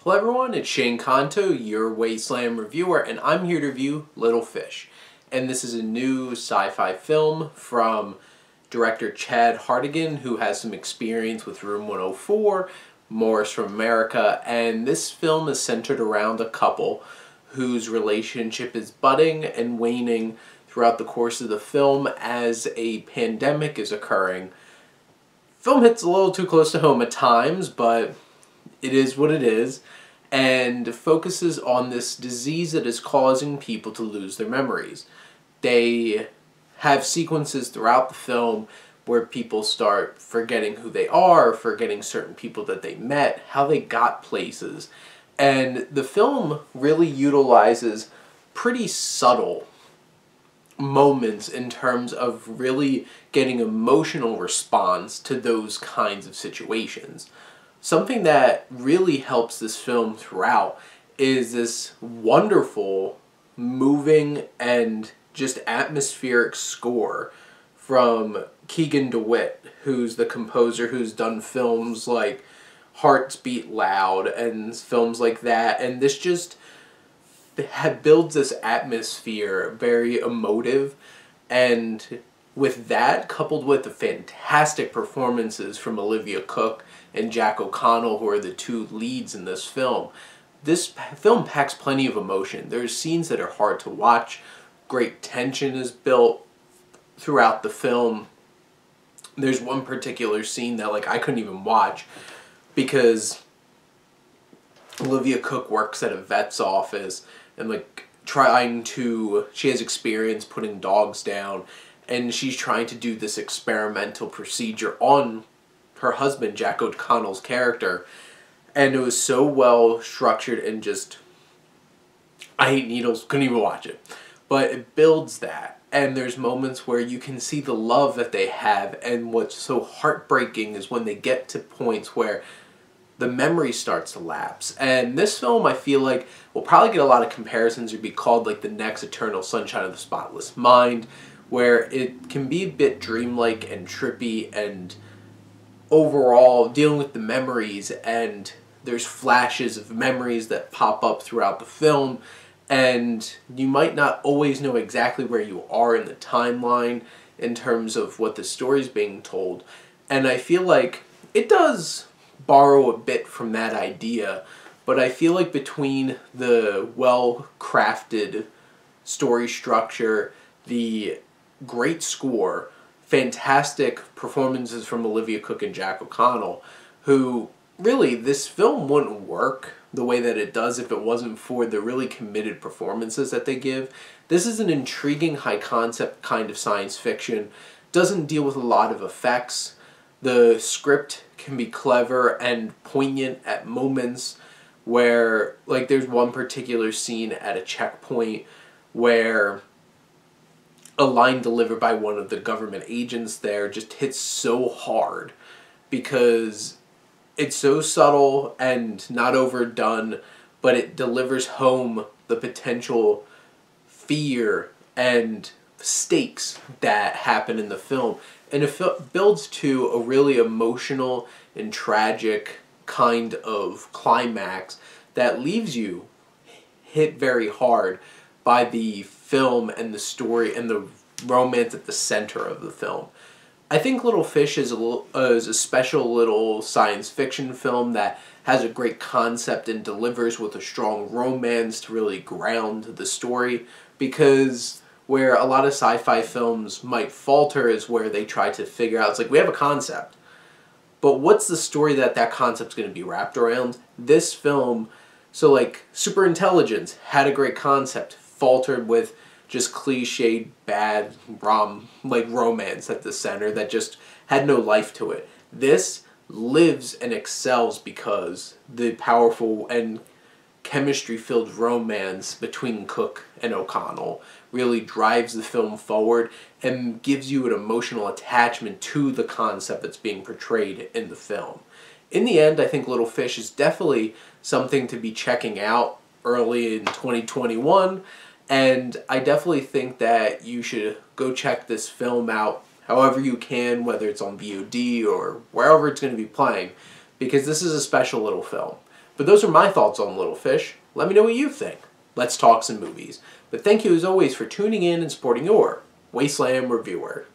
Hello everyone, it's Shane Kanto, your Wasteland reviewer, and I'm here to review Little Fish. And this is a new sci-fi film from director Chad Hartigan, who has some experience with Room 104, Morris from America, and this film is centered around a couple whose relationship is budding and waning throughout the course of the film as a pandemic is occurring. Film hits a little too close to home at times, but it is what it is, and focuses on this disease that is causing people to lose their memories. They have sequences throughout the film where people start forgetting who they are, forgetting certain people that they met, how they got places. And the film really utilizes pretty subtle moments in terms of really getting emotional response to those kinds of situations. Something that really helps this film throughout is this wonderful, moving, and just atmospheric score from Keegan DeWitt, who's the composer who's done films like Hearts Beat Loud and films like that, and this just builds this atmosphere, very emotive, and with that, coupled with the fantastic performances from Olivia Cooke and Jack O'Connell, who are the two leads in this film film packs plenty of emotion. There's scenes that are hard to watch, great tension is built throughout the film. There's one particular scene that I couldn't even watch because Olivia Cooke works at a vet's office and she has experience putting dogs down, and she's trying to do this experimental procedure on her husband, Jack O'Connell's character, and it was so well structured and just, I hate needles, couldn't even watch it. But it builds that, and there's moments where you can see the love that they have, and what's so heartbreaking is when they get to points where the memory starts to lapse. And this film, I feel like, will probably get a lot of comparisons or be called like the next Eternal Sunshine of the Spotless Mind, where it can be a bit dreamlike and trippy and overall dealing with the memories, and there's flashes of memories that pop up throughout the film, and you might not always know exactly where you are in the timeline in terms of what the story's being told. And I feel like it does borrow a bit from that idea, but I feel like between the well-crafted story structure, the great score, fantastic performances from Olivia Cooke and Jack O'Connell, who really, this film wouldn't work the way that it does if it wasn't for the really committed performances that they give. This is an intriguing, high-concept kind of science fiction. Doesn't deal with a lot of effects. The script can be clever and poignant at moments where, there's one particular scene at a checkpoint where a line delivered by one of the government agents there just hits so hard because it's so subtle and not overdone, but it delivers home the potential fear and stakes that happen in the film. And it builds to a really emotional and tragic kind of climax that leaves you hit very hard by the film and the story and the romance at the center of the film. I think Little Fish is a special little science fiction film that has a great concept and delivers with a strong romance to really ground the story, because where a lot of sci-fi films might falter is where they try to figure out, we have a concept, but what's the story that concept's going to be wrapped around? This film, Superintelligence had a great concept, faltered with just cliched bad romance at the center that just had no life to it. This lives and excels because the powerful and chemistry-filled romance between Cooke and O'Connell really drives the film forward and gives you an emotional attachment to the concept that's being portrayed in the film. In the end, I think Little Fish is definitely something to be checking out early in 2021, and I definitely think that you should go check this film out however you can, whether it's on VOD or wherever it's going to be playing, because this is a special little film. But those are my thoughts on Little Fish. Let me know what you think. Let's talk some movies. But thank you as always for tuning in and supporting your Wasteland reviewer.